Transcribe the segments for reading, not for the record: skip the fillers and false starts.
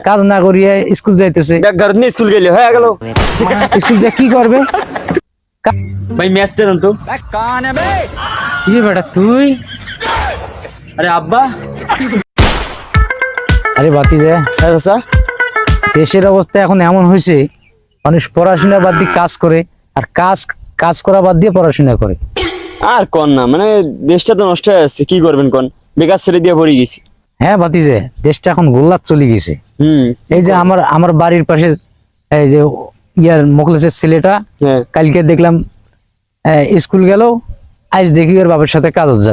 কাজ না করিয়ে স্কুল যাইতেছে। স্কুল গেলে হয়ে গেল, স্কুল যা কি করবে? ভাই ম্যাচ দেন তো। কি বেটা তুই? আরে আব্বা। আরে বাতিজা, দেশের অবস্থা এখন এমন হয়েছে, মানুষ পড়াশোনা বাদ দিয়ে কাজ করে, আর কাজ করা বাদ দিয়ে পড়াশোনা করে। আর কোন না, মানে দেশটা তো নষ্ট হয়ে যাচ্ছে, কি করবেন কোন, বেকার ছেড়ে দিয়ে পড়ে গেছি। হ্যাঁ বাতিজা, দেশটা এখন গোল্লাত চলে গেছে। এই যে আমার বাড়ির পাশে এই যে মোখলেসের ছেলেটা কালকে দেখলাম স্কুল গেল, আজ দেখি ওর বাবার সাথে কাজ হচ্ছে।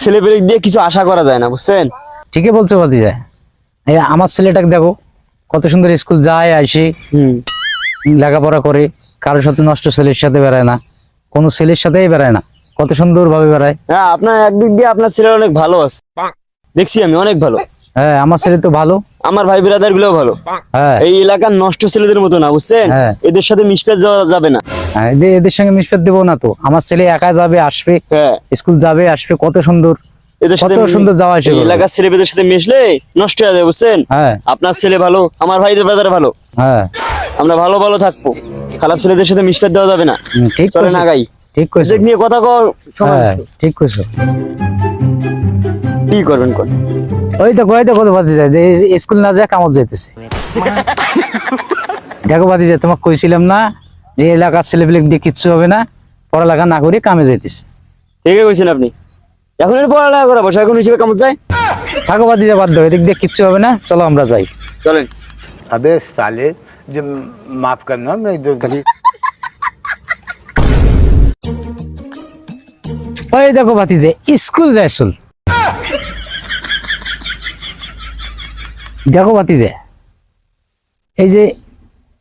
ছেলে পেলে দিয়ে কিছু আশা করা যায় না, বুঝছেন? ঠিকই বলছো বাতিজা। এই আমার ছেলেটাকে দেখো, কত সুন্দর স্কুল যায়, আসে, লেখাপড়া করে, কারোর সাথে নষ্ট ছেলের সাথে বেড়ায় না, কোনো ছেলের সাথেই বেড়ায় না, কত সুন্দর ভাবে বেড়ায়। হ্যাঁ, আপনার একদিক দিয়ে আপনার ছেলে অনেক ভালো আছে, দেখছি আমি অনেক ভালো। হ্যাঁ, আমার ছেলে তো ভালো, আমার ভাই ব্রাদার গুলো ভালো। হ্যাঁ, এই এলাকার নষ্ট ছেলেদের মতো না, বুঝছেন? এদের সাথে মিশতে যাওয়া যাবে না। এদের সঙ্গে মিশতে দেবো না তো। আমার ছেলে একা যাবে, আসবে, স্কুল যাবে, আসবে, কত সুন্দর, এদের সাথে সুন্দর যাওয়া আসে। এলাকার ছেলেদের সাথে মিশলে নষ্ট হয়ে যাবে, বুঝছেন? হ্যাঁ, আপনার ছেলে ভালো, আমার ভাই ব্রাদার ভালো, হ্যাঁ, আমরা ভালো ভালো থাকবো, খারাপ ছেলেদের সাথে মিশতে দেওয়া যাবে না। ঠিক চলে না গাই, ঠিক কইছো, নিয়ে কথা কর, ঠিক কইছো। কি করবেন কোন? ওই তো কত বাতি যায়, স্কুল না যায় কামত যাইতেছে। দেখো বাতি যায়, তোমাকে কইছিলাম না যে এলাকার ছেলেপেলে দিয়ে কিচ্ছু হবে না, পড়ালেখা না করে কামে যাইতেছে। ঠিকই কইছেন আপনি, এখন এর পড়ালেখা করা বসে এখন হিসেবে কামত যায়। থাকো বাতি যায়, বাদ দাও, এদিক দিয়ে কিচ্ছু হবে না, চলো আমরা যাই। চলেন। अबे साले, जो माफ करना, मैं जो कभी ওই দেখো বাতি যায়, স্কুল যায় স্কুল। দেখো বাতি যায়, এই যে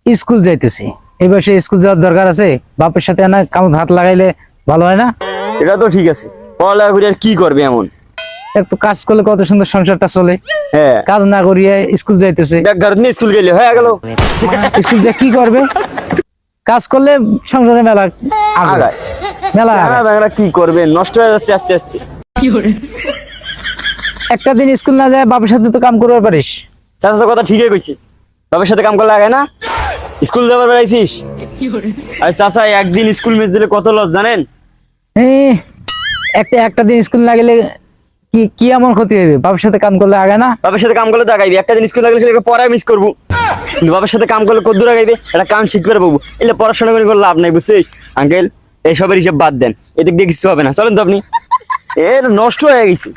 স্কুল যাইতেছে, এই বয়সে স্কুল যাওয়ার দরকার আছে? বাপের সাথে না কামত হাত লাগাইলে ভালো হয় না? এটা তো ঠিক আছে, পড়ালেখা করে আর কি করবে এমন? একটু কাজ করলে কত সুন্দর সংসারটা চলে। হ্যাঁ, কাজ না করিয়ে স্কুল যাইতেছে। স্কুল গেলে হয়ে গেল, স্কুল যা কি করবে? কাজ করলে সংসারে মেলা আগায়, মেলা আগায়। কি করবে, নষ্ট হয়ে যাচ্ছে আস্তে আস্তে। একটা দিন স্কুল না যায়, বাপের সাথে তো কাম করতে পারিস। চাচার কথা ঠিকই কইছি, বাবার সাথে কাম করলে আগে না? স্কুল যাবার বেড়াইছিস? আর চাচা একদিন স্কুল মিস দিলে কত লস জানেন? একটা দিন স্কুল না গেলে কি এমন ক্ষতি হবে? বাবার সাথে কাম করলে আগে না? বাবার সাথে কাম করলে তো আগাইবি, একটা দিন স্কুল না গেলে পড়ায় মিস করবো, কিন্তু বাবার সাথে কাম করলে কত দূর আগাইবে, একটা কাম শিখতে পারবো। এলে পড়াশোনা করে লাভ নাই, বুঝছিস আঙ্কেল? এইসবের হিসেব বাদ দেন, এদিক দিয়ে কিছু হবে না, চলেন তো আপনি। এর নষ্ট হয়ে গেছি।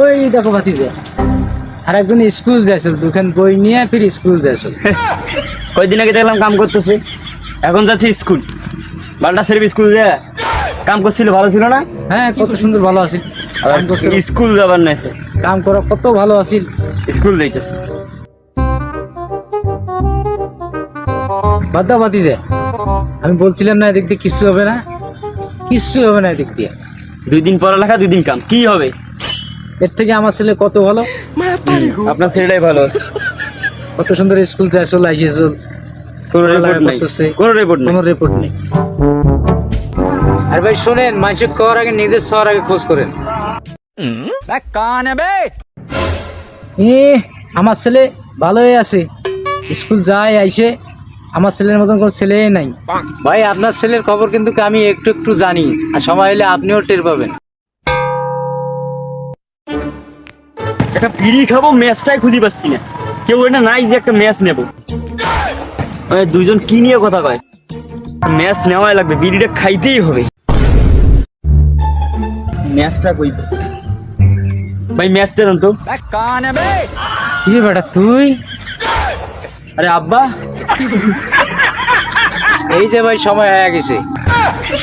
ওই দেখো ভাতিজা, আর একজন স্কুল যাইছিল, দুখান বই নিয়ে ফির স্কুল যাইছিল। কয়েকদিন আগে দেখলাম কাম করতেছে, এখন যাচ্ছে স্কুল। বালটা সেরে স্কুল যা কাম করছিল, ভালো ছিল না? হ্যাঁ, কত সুন্দর ভালো আছিল, স্কুল যাবার নাইছে, কাম করা কত ভালো আছিল, স্কুল যাইতেছে। বাদ দাও ভাতিজা, আমি বলছিলাম না এদিক দিয়ে কিচ্ছু হবে না, কিচ্ছু হবে না এদিক দিয়ে। 2 দিন পড়ালেখা 2 দিন কাম, কি হবে? এর থেকে আমার ছেলে কত ভালো। আপনার ছেলেটাই ভালো আছে, কত সুন্দর স্কুল যায়, চলে আইসে, কোনো রিপোর্ট নাই, কোনো রিপোর্ট নেই। আর ভাই শোনেন, মাইসে খাওয়ার আগে নিজের শহর আগে খোঁজ করেন। আমার ছেলে ভালোই আছে, স্কুল যায় আইসে, আমার ছেলের মতন কোনো ছেলে নাই। ভাই আপনার ছেলের খবর কিন্তু আমি একটু একটু জানি, আর সময় হলে আপনিও টের পাবেন। একটা বিড়ি খাবো, ম্যাচটাই খুঁজে পাচ্ছি না, কেউ এটা নাই যে একটা ম্যাচ নেবো। দুইজন কি নিয়ে কথা কয়? ম্যাচ নেওয়াই লাগবে, বিড়িটা খাইতেই হবে। ম্যাচটা কই ভাই, ম্যাচ দেন তো। কি বেটা তুই? আরে আব্বা। এই যে ভাই সময় হয়ে গেছে,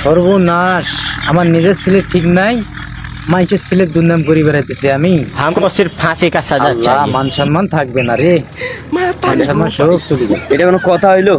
সর্বনাশ, আমার নিজের ছেলে ঠিক নাই, মাইকের ছেলের দুর্নাম করে বেড়াইতেছি আমি। हमको सिर्फ फांसी का सजा चाहिए। মান সম্মান থাকবে না রে, মান সম্মান সব চলে যাবে। এটা কোনো কথা হইলো?